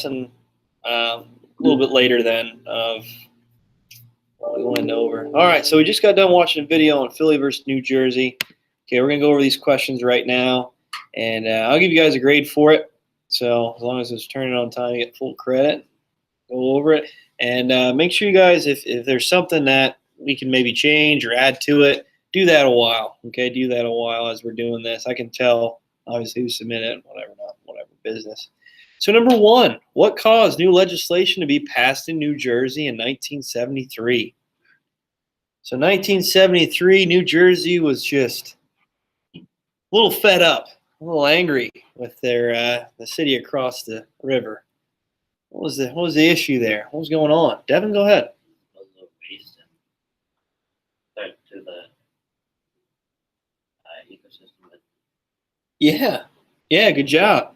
lesson a little bit later then of what we went over. All right, so we just got done watching a video on Philly versus New Jersey. Okay, we're going to go over these questions right now, and I'll give you guys a grade for it. So as long as it's turning on time, you get full credit. Go over it, and make sure you guys, if there's something that we can maybe change or add to it, do that a while. Okay, do that a while as we're doing this. I can tell, obviously, who submitted it, whatever business. So number one, what caused new legislation to be passed in New Jersey in 1973? So 1973, New Jersey was just a little fed up, a little angry with their the city across the river. What was the issue there? What was going on? Devin, go ahead. To the ecosystem. Yeah, good job,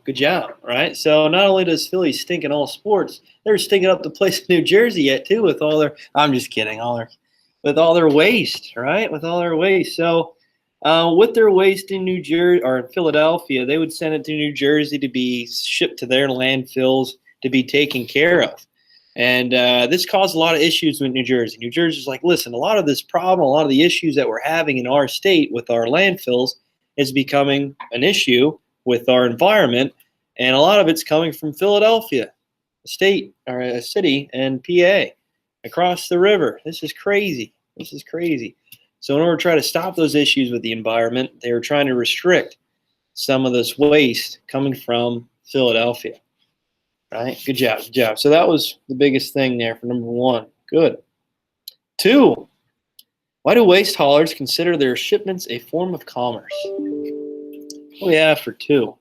right? So not only does Philly stink in all sports, they're stinking up the place in New Jersey yet too with all their. I'm just kidding, with all their waste, right? With all their waste. So with their waste in New Jersey or in Philadelphia, they would send it to New Jersey to be shipped to their landfills to be taken care of. And this caused a lot of issues with New Jersey. New Jersey's like, listen, a lot of this problem, a lot of the issues that we're having in our state with our landfills is becoming an issue with our environment. And a lot of it's coming from Philadelphia, a state or a city, and PA across the river. This is crazy. So in order to try to stop those issues with the environment, they were trying to restrict some of this waste coming from Philadelphia. Right? Good job. So that was the biggest thing there for number one. Good. Two, why do waste haulers consider their shipments a form of commerce? What do we have for two?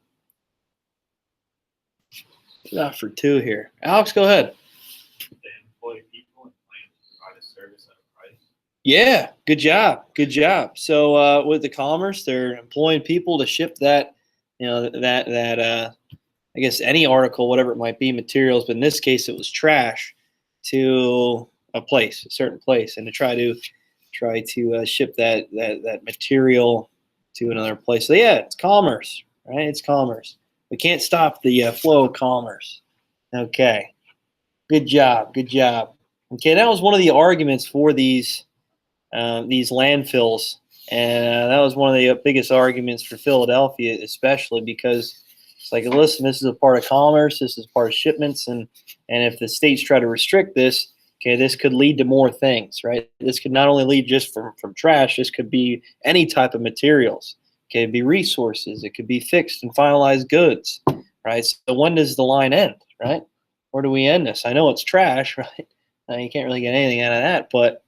We got for two here. Alex, go ahead. They employ people and plan to provide a service at a price. Yeah, good job. So with the commerce, they're employing people to ship that, I guess any article, whatever it might be, materials, but in this case it was trash, to a certain place, and to try to ship that material to another place. So yeah, it's commerce, right? It's commerce. We can't stop the flow of commerce. Okay, good job. Okay, that was one of the arguments for these landfills, and that was one of the biggest arguments for Philadelphia, especially because it's like, listen, this is a part of commerce, this is part of shipments, and if the states try to restrict this, okay, this could lead to more things, right? This could not only lead just from trash, this could be any type of materials. Okay, it'd be resources, it could be fixed and finalized goods, right? So when does the line end, right? Where do we end this? I know it's trash, right? You can't really get anything out of that, but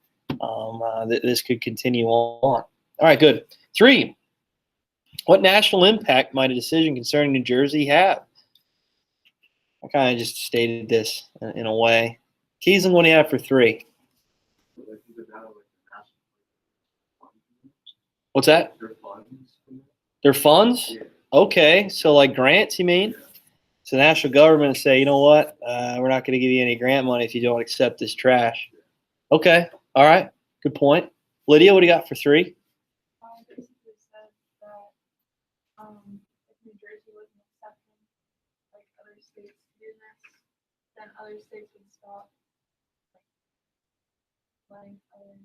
this could continue on. All right, good. Three, what national impact might a decision concerning New Jersey have? I kind of just stated this in a way. Keeson, what do you have for three? What's that? Their funds? Yeah. Okay, so like grants, you mean? So the national government say, you know what? We're not going to give you any grant money if you don't accept this trash. Okay, all right, good point. Lydia, what do you got for three? Basically said that if New Jersey wasn't accepting like other states to do this, then other states would stop letting others.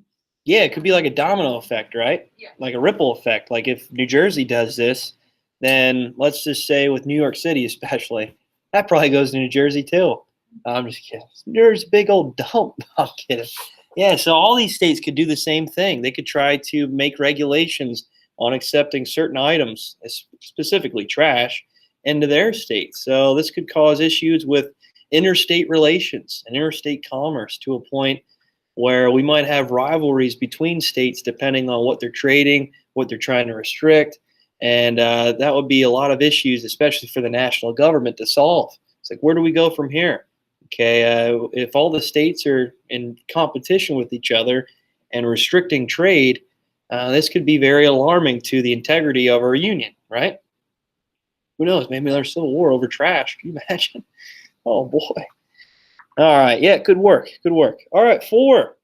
Yeah, it could be like a domino effect, right? Yeah. Like a ripple effect. Like if New Jersey does this, then let's just say with New York City especially, that probably goes to New Jersey too. I'm just kidding. New Jersey's a big old dump. I'm kidding. Yeah, so all these states could do the same thing. They could try to make regulations on accepting certain items, specifically trash, into their states. So this could cause issues with interstate relations and interstate commerce to a point where we might have rivalries between states depending on what they're trading, what they're trying to restrict. And that would be a lot of issues, especially for the national government to solve. It's like, where do we go from here? Okay, if all the states are in competition with each other and restricting trade, this could be very alarming to the integrity of our union, right? Who knows? Maybe there's civil war over trash. Can you imagine? Oh, boy. All right. Yeah, good work. All right, 4.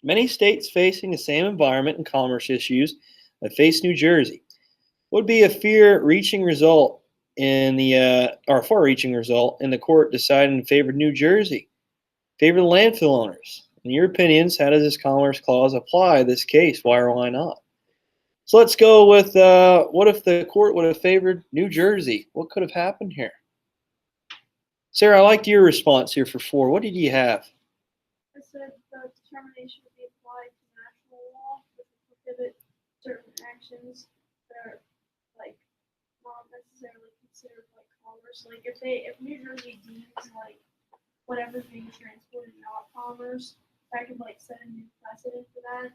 Many states facing the same environment and commerce issues that face New Jersey would be a fear-reaching result in the or far-reaching result in the court deciding in favor of New Jersey, favor the landfill owners. In your opinions, how does this Commerce Clause apply to this case? Why or why not? So let's go with what if the court would have favored New Jersey? What could have happened here? Sarah, I liked your response here for 4. What did you have? I said the determination would be applied to national law, which would prohibit certain actions that are like not necessarily considered like commerce. Like if New Jersey deems like whatever's being transported not commerce, that could like set a new precedent for that.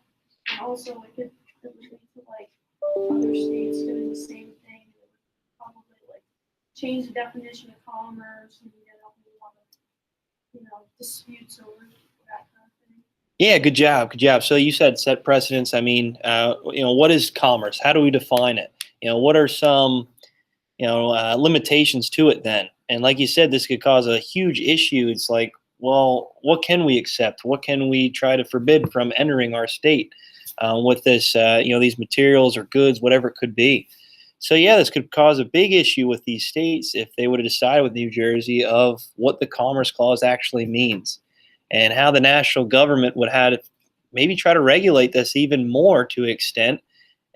And also it could lead to like other states doing the same thing. It would probably like change the definition of commerce and get a whole lot of disputes over that kind of thing. Yeah, good job, good job. So you said set precedents. I mean, what is commerce? How do we define it? What are some limitations to it then? And like you said, this could cause a huge issue. It's like, well, what can we accept? What can we try to forbid from entering our state with this, these materials or goods, whatever it could be? So yeah, this could cause a big issue with these states if they would have decided with New Jersey of what the Commerce Clause actually means and how the national government would have to maybe try to regulate this even more to an extent.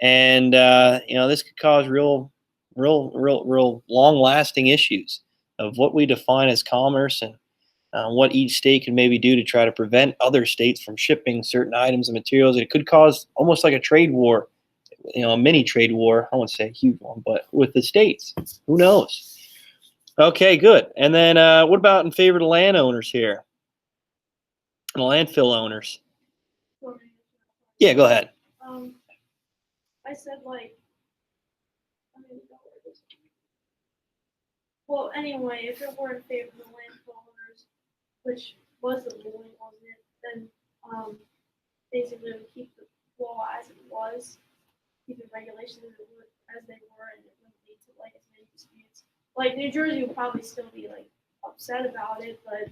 And this could cause real long-lasting issues of what we define as commerce and what each state can maybe do to try to prevent other states from shipping certain items and materials. It could cause almost like a trade war, a mini trade war. I won't say a huge one, but with the states, who knows? Okay, good. And then what about in favor of the landowners here? And the landfill owners? Yeah, go ahead. I said like, well, anyway, if it were in favor of the landfill owners, which was the ruling, wasn't it? Then basically it would keep the law as it was, keep the regulations as they were, and it wouldn't lead to like as many disputes. Like New Jersey would probably still be like upset about it, but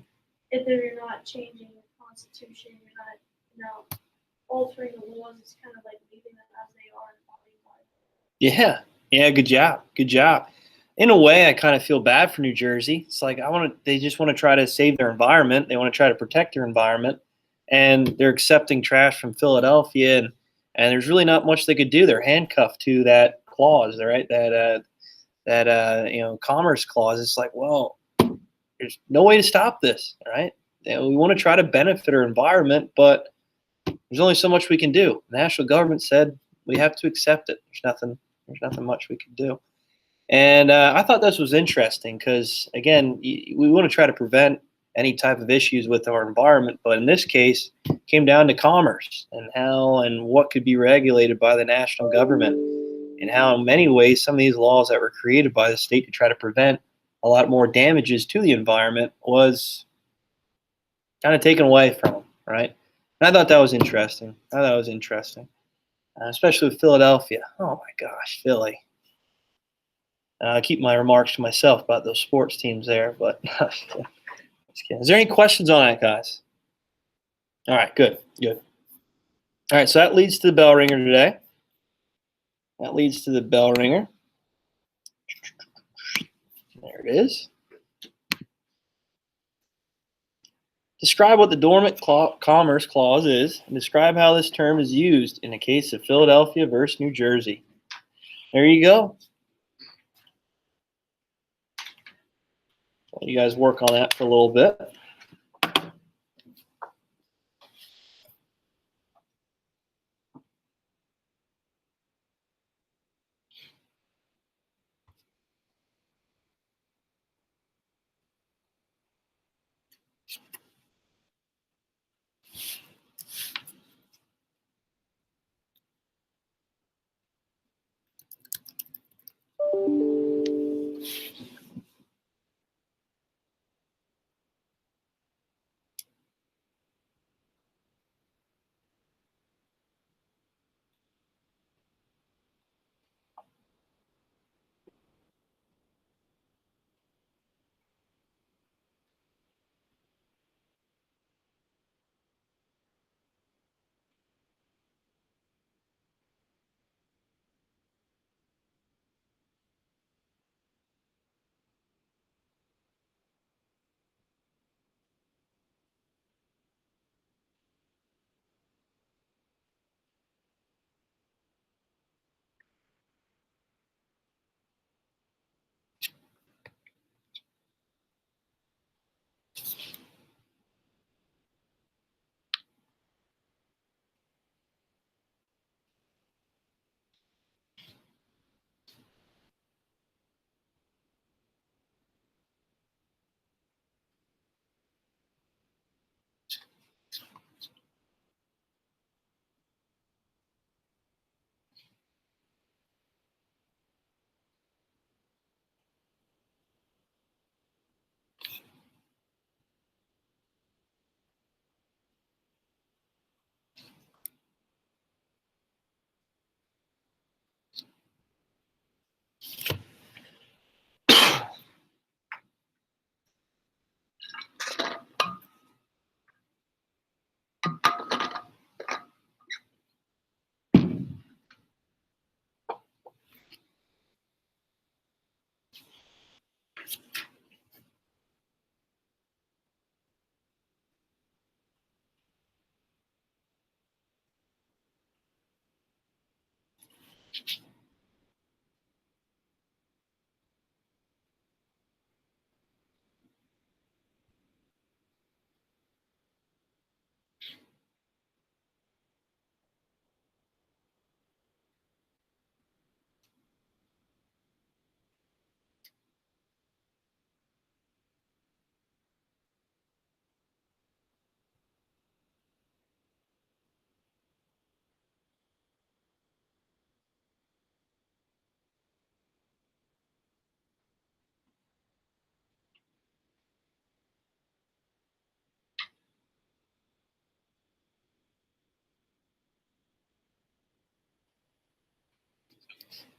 if you're not changing the Constitution, you're not, altering the laws. It's kind of like leaving them as they are. Yeah, good job, good job. In a way, I kind of feel bad for New Jersey. It's like they just want to try to save their environment. They want to try to protect their environment, and they're accepting trash from Philadelphia, and there's really not much they could do. They're handcuffed to that clause, right? That Commerce Clause. It's like, well, there's no way to stop this, right? We want to try to benefit our environment, but there's only so much we can do. The national government said we have to accept it. There's nothing much we can do. And I thought this was interesting because, again, we want to try to prevent any type of issues with our environment. But in this case, it came down to commerce and how and what could be regulated by the national government and how in many ways some of these laws that were created by the state to try to prevent a lot more damages to the environment was kind of taken away from them, right? And I thought that was interesting. Especially with Philadelphia. Oh my gosh, Philly. I keep my remarks to myself about those sports teams there, but just kidding. Is there any questions on that, guys? All right, good. All right, so that leads to the bell ringer today. There it is. Describe what the Dormant Commerce Clause is, and describe how this term is used in the case of Philadelphia versus New Jersey. There you go. You guys work on that for a little bit.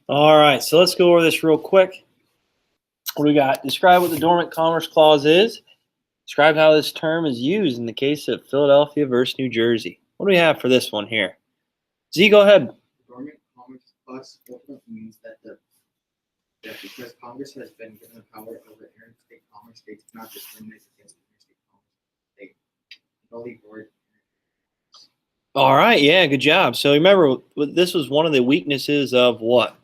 All right, so let's go over this real quick. What do we got? Describe what the Dormant Commerce Clause is. Describe how this term is used in the case of Philadelphia versus New Jersey. What do we have for this one here? Z, go ahead. Dormant Commerce Clause ultimately means that because Congress has been given the power over interstate commerce, states cannot discriminate against interstate commerce. They nullly void. All right, yeah, good job. So remember, this was one of the weaknesses of what?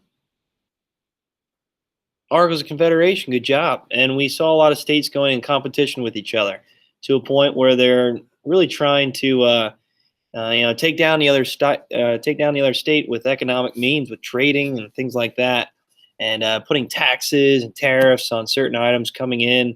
Articles of Confederation, good job. And we saw a lot of states going in competition with each other to a point where they're really trying to take down the other state with economic means, with trading and things like that, and putting taxes and tariffs on certain items coming into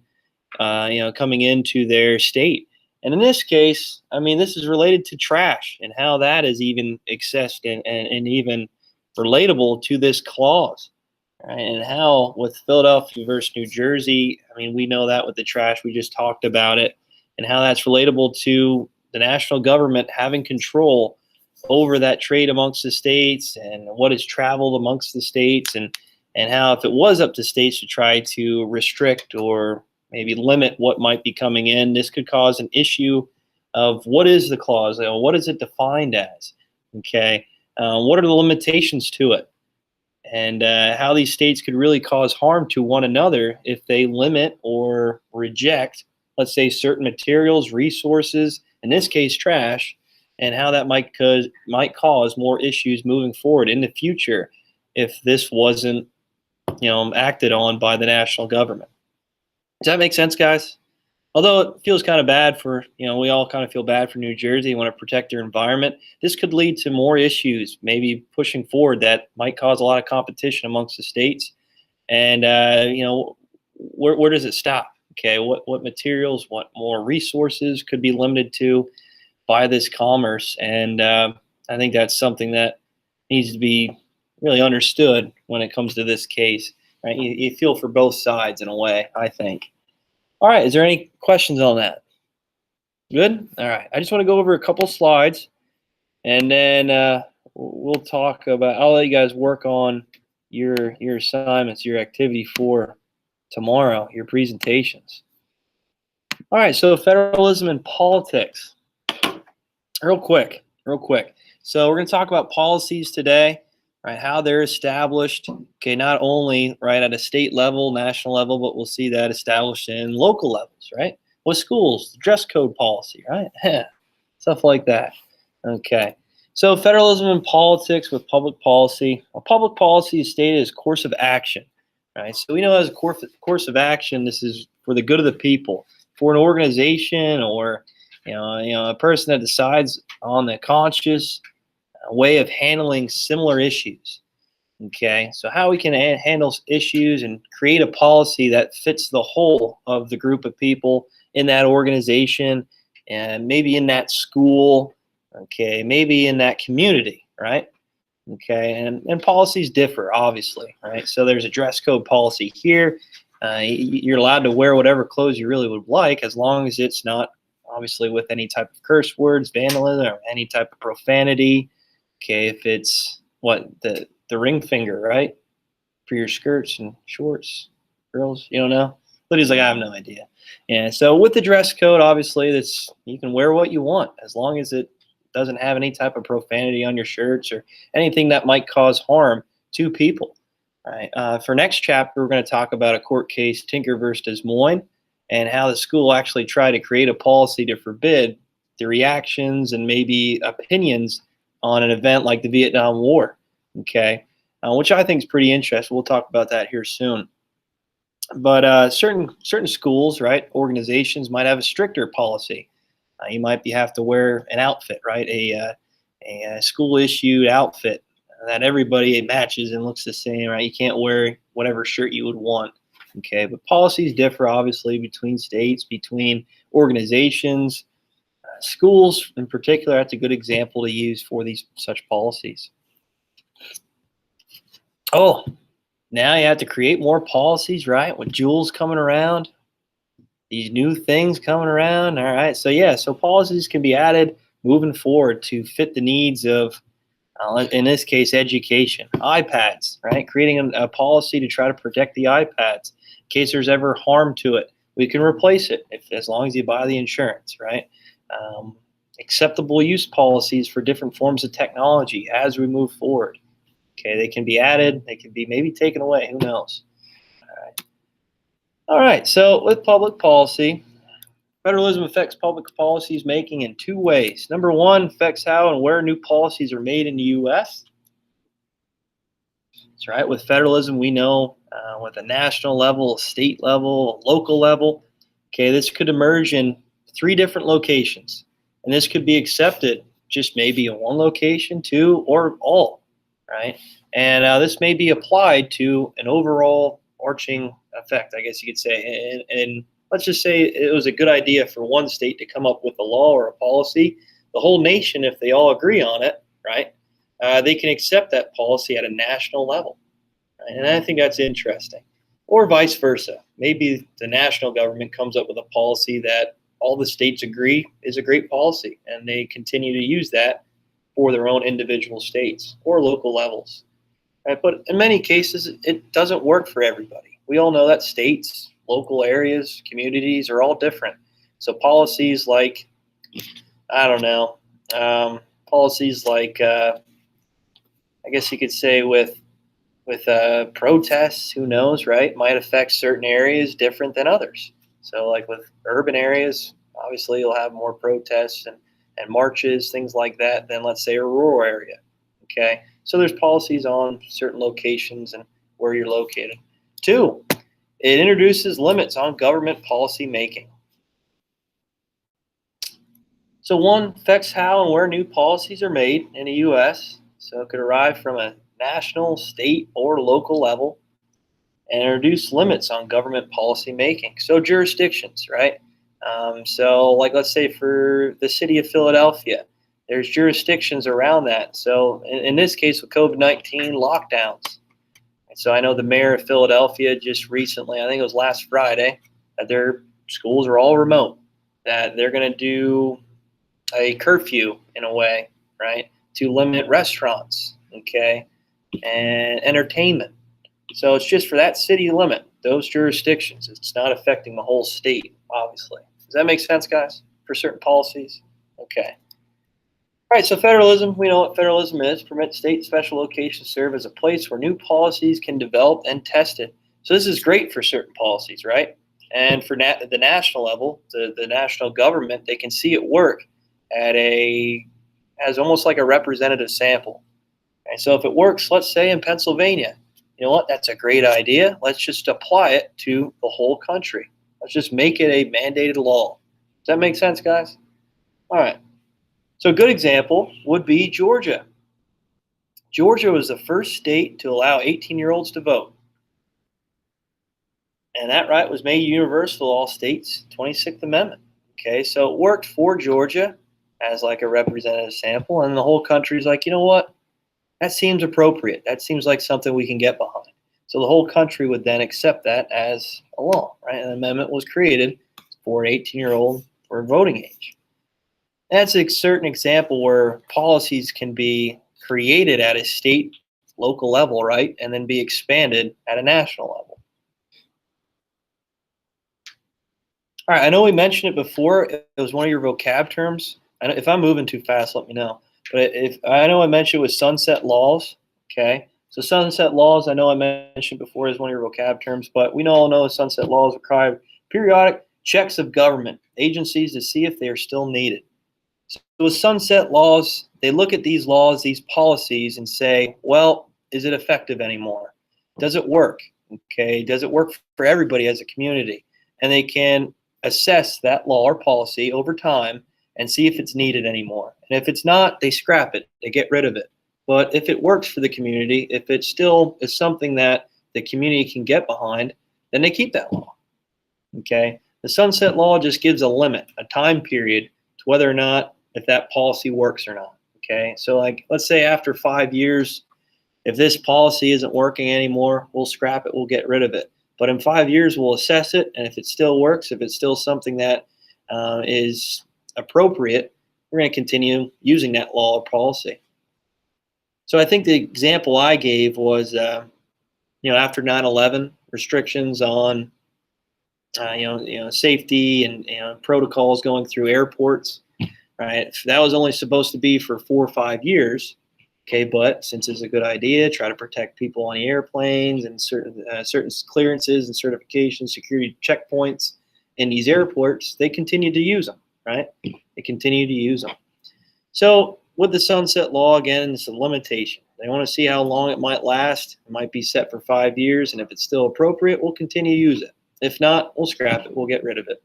their state. And in this case, I mean, this is related to trash and how that is even accessed and even relatable to this clause. Right? And how with Philadelphia versus New Jersey, I mean, we know that with the trash, we just talked about it, and how that's relatable to the national government having control over that trade amongst the states and what is traveled amongst the states, and how if it was up to states to try to restrict or maybe limit what might be coming in, this could cause an issue of what is the clause, what is it defined as, okay? What are the limitations to it? And how these states could really cause harm to one another if they limit or reject, let's say, certain materials, resources, in this case, trash, and how that might cause more issues moving forward in the future if this wasn't, acted on by the national government. Does that make sense, guys? Although it feels kind of bad for, we all kind of feel bad for New Jersey and want to protect their environment, this could lead to more issues, maybe pushing forward, that might cause a lot of competition amongst the states. And, where does it stop? Okay, what materials, what more resources could be limited to by this commerce? And I think that's something that needs to be really understood when it comes to this case. Right? You feel for both sides in a way, I think. All right, is there any questions on that? Good? All right, I just want to go over a couple slides, and then we'll talk about, I'll let you guys work on your assignments, your activity for tomorrow, your presentations. All right, so federalism and politics. Real quick. So we're going to talk about policies today, right? How they're established, okay, not only right at a state level, national level, but we'll see that established in local levels, right? With schools, dress code policy, right? Stuff like that. Okay. So federalism and politics with public policy. Well, public policy is stated as course of action, right? So we know as a course of action, this is for the good of the people, for an organization or a person that decides on the conscious way of handling similar issues. Okay, so how we can handle issues and create a policy that fits the whole of the group of people in that organization, and maybe in that school, okay, maybe in that community, right? Okay, and policies differ, obviously, right? So there's a dress code policy here. You're allowed to wear whatever clothes you really would like, as long as it's not, obviously, with any type of curse words, vandalism, or any type of profanity. Okay, if it's the ring finger, right, for your skirts and shorts, girls, you don't know. Lydia's like, I have no idea. Yeah, so with the dress code, obviously, you can wear what you want as long as it doesn't have any type of profanity on your shirts or anything that might cause harm to people. Right. For next chapter, we're going to talk about a court case, Tinker versus Des Moines, and how the school actually tried to create a policy to forbid the reactions and maybe opinions on an event like the Vietnam War. Okay. which I think is pretty interesting. We'll talk about that here soon. But certain schools, right, organizations might have a stricter policy. You might have to wear an outfit, right, a school issued outfit that everybody matches and looks the same, right? You can't wear whatever shirt you would want. Okay, but policies differ obviously between states, between organizations. Schools in particular, that's a good example to use for these such policies. Oh, now you have to create more policies, right? With Jules coming around, these new things coming around. All right, so yeah, so policies can be added moving forward to fit the needs of, in this case, education. iPads, right? Creating a policy to try to protect the iPads in case there's ever harm to it. We can replace it as long as you buy the insurance, right? Acceptable use policies for different forms of technology as we move forward. Okay, they can be added, they can be maybe taken away, who knows? All right, so with public policy, federalism affects public policies making in two ways. Number one, affects how and where new policies are made in the U.S. That's right, with federalism, we know with a national level, a state level, a local level, okay, this could emerge in 3 different locations. And this could be accepted just maybe in one location, 2, or all, right? And this may be applied to an overall arching effect, I guess you could say. And let's just say it was a good idea for one state to come up with a law or a policy. The whole nation, if they all agree on it, right, they can accept that policy at a national level. Right? And I think that's interesting. Or vice versa. Maybe the national government comes up with a policy that all the states agree is a great policy, and they continue to use that for their own individual states or local levels. Right? But in many cases, it doesn't work for everybody. We all know that states, local areas, communities are all different. So policies like, I don't know, policies like, I guess you could say with protests, who knows, right, might affect certain areas different than others. So like with urban areas, obviously you'll have more protests and marches, things like that, than let's say a rural area. Okay, so there's policies on certain locations and where you're located. 2, it introduces limits on government policy making. So 1, affects how and where new policies are made in the U.S. So it could arrive from a national, state, or local level, and introduce limits on government policy making. So jurisdictions, right? So like let's say for the city of Philadelphia, there's jurisdictions around that. So in this case with COVID-19 lockdowns. And so I know the mayor of Philadelphia just recently, I think it was last Friday, that their schools are all remote, that they're going to do a curfew in a way, right, to limit restaurants, okay, and entertainment. So it's just for that city limit, those jurisdictions. It's not affecting the whole state, obviously. Does that make sense, guys, for certain policies? Okay. All right, so federalism, we know what federalism is. Permit state special locations serve as a place where new policies can develop and tested. So this is great for certain policies, right? And for the national level, the national government, they can see it work as almost like a representative sample. And so if it works, let's say in Pennsylvania, you know what, that's a great idea. Let's just apply it to the whole country. Let's just make it a mandated law. Does that make sense, guys? All right. So a good example would be Georgia. Georgia was the first state to allow 18-year-olds to vote. And that right was made universal to all states, 26th Amendment. Okay, so it worked for Georgia as like a representative sample, and the whole country's like, you know what? That seems appropriate. That seems like something we can get behind. So the whole country would then accept that as a law, right? An amendment was created for an 18-year-old for voting age. That's a certain example where policies can be created at a state, local level, right? And then be expanded at a national level. All right, I know we mentioned it before. It was one of your vocab terms. If I'm moving too fast, let me know. But if I know I mentioned it was sunset laws, okay? So sunset laws, I know I mentioned before is one of your vocab terms, but we all know sunset laws require periodic checks of government agencies to see if they are still needed. So with sunset laws, they look at these laws, these policies, and say, well, is it effective anymore? Does it work? Okay, does it work for everybody as a community? And they can assess that law or policy over time and see if it's needed anymore. And if it's not, they scrap it, they get rid of it. But if it works for the community, if it still is something that the community can get behind, then they keep that law. Okay, the sunset law just gives a limit, a time period to whether or not if that policy works or not. Okay, so like let's say after 5 years, if this policy isn't working anymore, we'll scrap it, we'll get rid of it. But in 5 years, we'll assess it, and if it still works, if it's still something that is appropriate, we're going to continue using that law or policy. So I think the example I gave was, after 9/11, restrictions on, safety and protocols going through airports. Right, that was only supposed to be for 4 or 5 years. Okay, but since it's a good idea, try to protect people on the airplanes and certain clearances and certifications, security checkpoints in these airports, they continue to use them. Right, they continue to use them. So with the sunset law, again, it's a limitation. They want to see how long it might last. It might be set for 5 years, and if it's still appropriate, we'll continue to use it. If not, we'll scrap it. We'll get rid of it.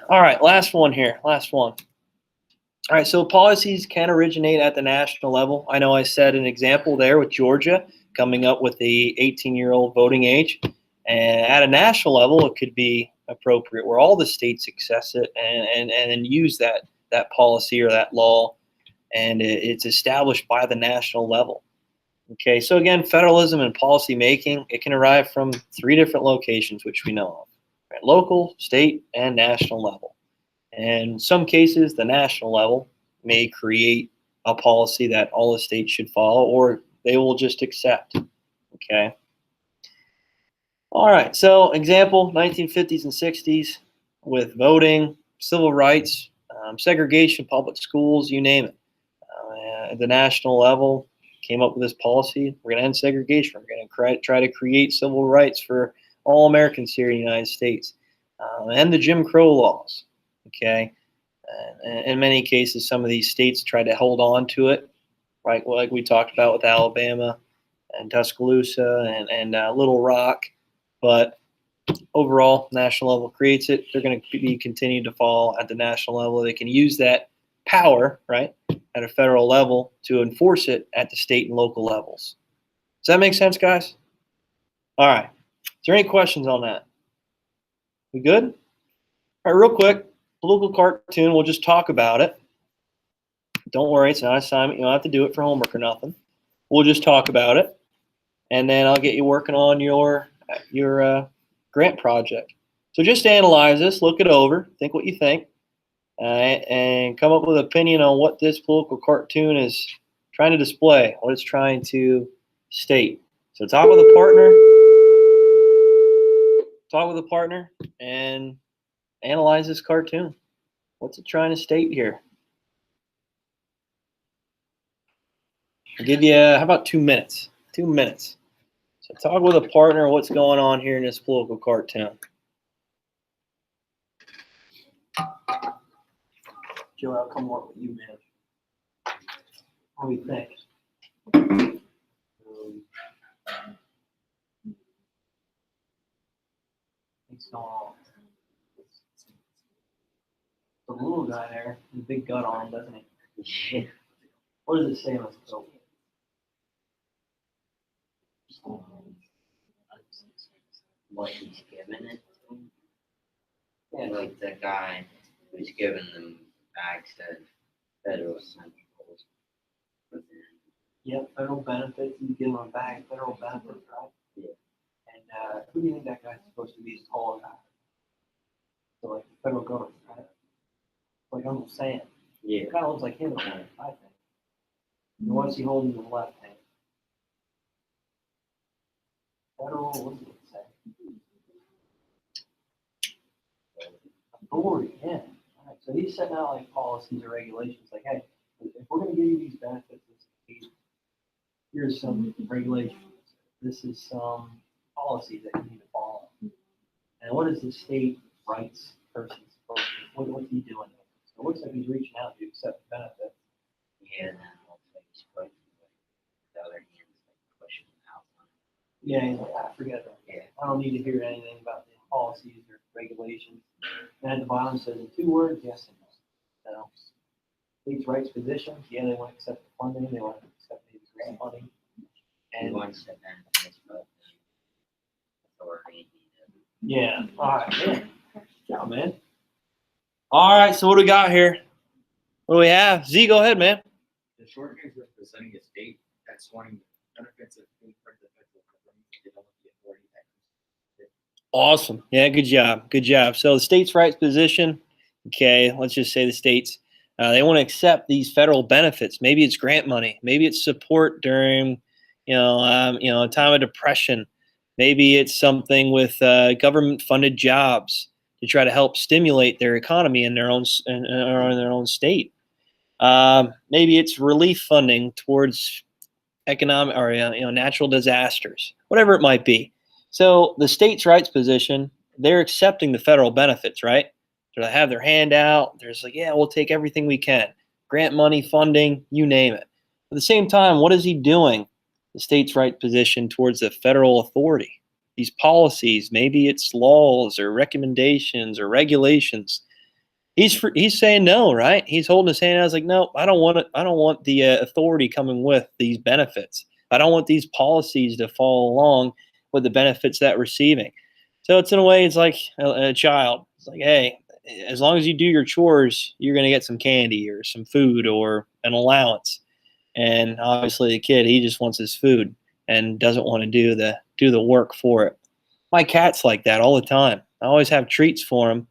All right, last one here. Last one. All right, so policies can originate at the national level. I know I said an example there with Georgia coming up with the 18-year-old voting age. And at a national level, it could be appropriate where all the states access it and use that policy or that law, and it's established by the national level. Okay, so again, federalism and policy making, it can arrive from 3 different locations, which we know of. Right? Local, state, and national level. And in some cases, the national level may create a policy that all the states should follow, or they will just accept. Okay. All right. So, example: 1950s and 60s with voting, civil rights, segregation, public schools, you name it. At the national level, came up with this policy. We're going to end segregation. We're going to try to create civil rights for all Americans here in the United States, and the Jim Crow laws. Okay, and in many cases, some of these states tried to hold on to it, right? Like we talked about with Alabama and Tuscaloosa and Little Rock, but overall, national level creates it. They're going to be continued to fall at the national level. They can use that power, right, at a federal level to enforce it at the state and local levels. Does that make sense, guys? All right. Is there any questions on that? We good? All right, real quick, political cartoon. We'll just talk about it. Don't worry, it's not an assignment. You don't have to do it for homework or nothing. We'll just talk about it, and then I'll get you working on your grant project. So just analyze this, look it over, think what you think, and come up with an opinion on what this political cartoon is trying to display, what it's trying to state. So talk with a partner, and analyze this cartoon. What's it trying to state here? I'll give you, how about 2 minutes? 2 minutes. So talk with a partner what's going on here in this political cartoon. Joe, I'll come work with you, man. What do you think? What's going on? The little guy there, the big gut on him, doesn't he? What does it say on his coat? What he's given it to. Yeah. Like the guy who's giving them bags said federal centrals. Yep, federal benefits. You give him a bag, federal benefits, right? Yeah. And who do you think that guy's supposed to be? His taller guy. So like the federal government, right? Like Uncle Sam. Yeah. It kind of looks like him, I think. And what's he holding in the left hand? Federal, what does it say? Authority, yeah. All right, so he's setting out like policies or regulations, like, hey, if we're going to give you these benefits, here's some regulations. This is some policies that you need to follow. And what is the state rights person supposed to do? What's he doing? So it looks like he's reaching out to accept benefits. Yeah, and then looks like he's fighting. Yeah, he's like, "Ah, forget it. Yeah. I don't need to hear anything about the policies or regulations." And at the bottom says in 2 words, yes and no. So, states' rights position, yeah, they want to accept the funding, they want to accept maybe grant money. He And wants to benefit, but authority. yeah, all right, man. Good job, man. All right, so what do we got here? What do we have? Z, go ahead, man. The short name is representing a state that's wanting the benefits of being part of the federal government. They don't want the authority that Awesome. Yeah, good job. Good job. So the states' rights position, okay, let's just say the states, they want to accept these federal benefits. Maybe it's grant money. Maybe it's support during, a time of depression. Maybe it's something with government-funded jobs to try to help stimulate their economy in their own in their own state. Maybe it's relief funding towards economic or natural disasters, whatever it might be. So the states' rights position, they're accepting the federal benefits, right? They have their hand out. They're just like, yeah, we'll take everything we can, grant money, funding, you name it. At the same time, what is he doing? The states' right position towards the federal authority, these policies, maybe it's laws or recommendations or regulations. He's saying no, right? He's holding his hand out. I was like, no, I don't want it. I don't want the authority coming with these benefits. I don't want these policies to follow along with the benefits that we're receiving. So it's in a way, it's like a child. It's like, hey, as long as you do your chores, you're going to get some candy or some food or an allowance. And obviously, the kid, he just wants his food and doesn't want to do the work for it. My cat's like that all the time. I always have treats for him.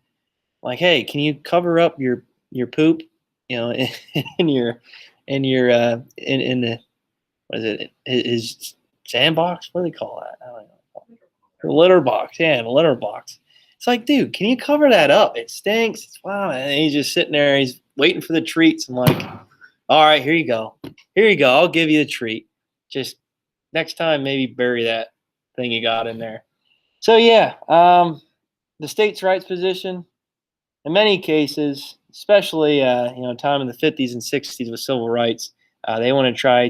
Like, hey, can you cover up your poop, in your in the what is it, his sandbox? What do they call that? I don't know. The litter box, yeah, the litter box. It's like, dude, can you cover that up? It stinks. It's wow. And he's just sitting there. He's waiting for the treats. I'm like, all right, here you go. Here you go. I'll give you the treat. Just next time, maybe bury that thing you got in there. So yeah, the states' rights position. In many cases, especially time in the 50s and 60s with civil rights, they want to try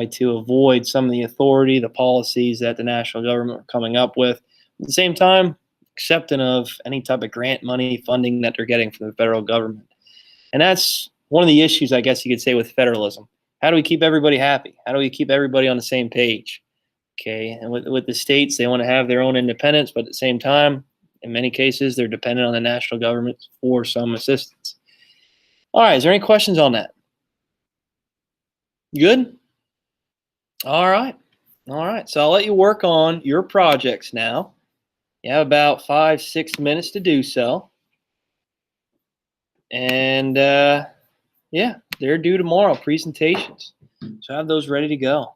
to avoid some of the authority, the policies that the national government are coming up with. At the same time, accepting of any type of grant money funding that they're getting from the federal government. And that's one of the issues, I guess you could say, with federalism. How do we keep everybody happy? How do we keep everybody on the same page? Okay, and with the states, they want to have their own independence, but at the same time, in many cases, they're dependent on the national government for some assistance. All right, is there any questions on that? Good? All right. All right, so I'll let you work on your projects now. You have about 5-6 minutes to do so. And yeah, they're due tomorrow, presentations. So have those ready to go.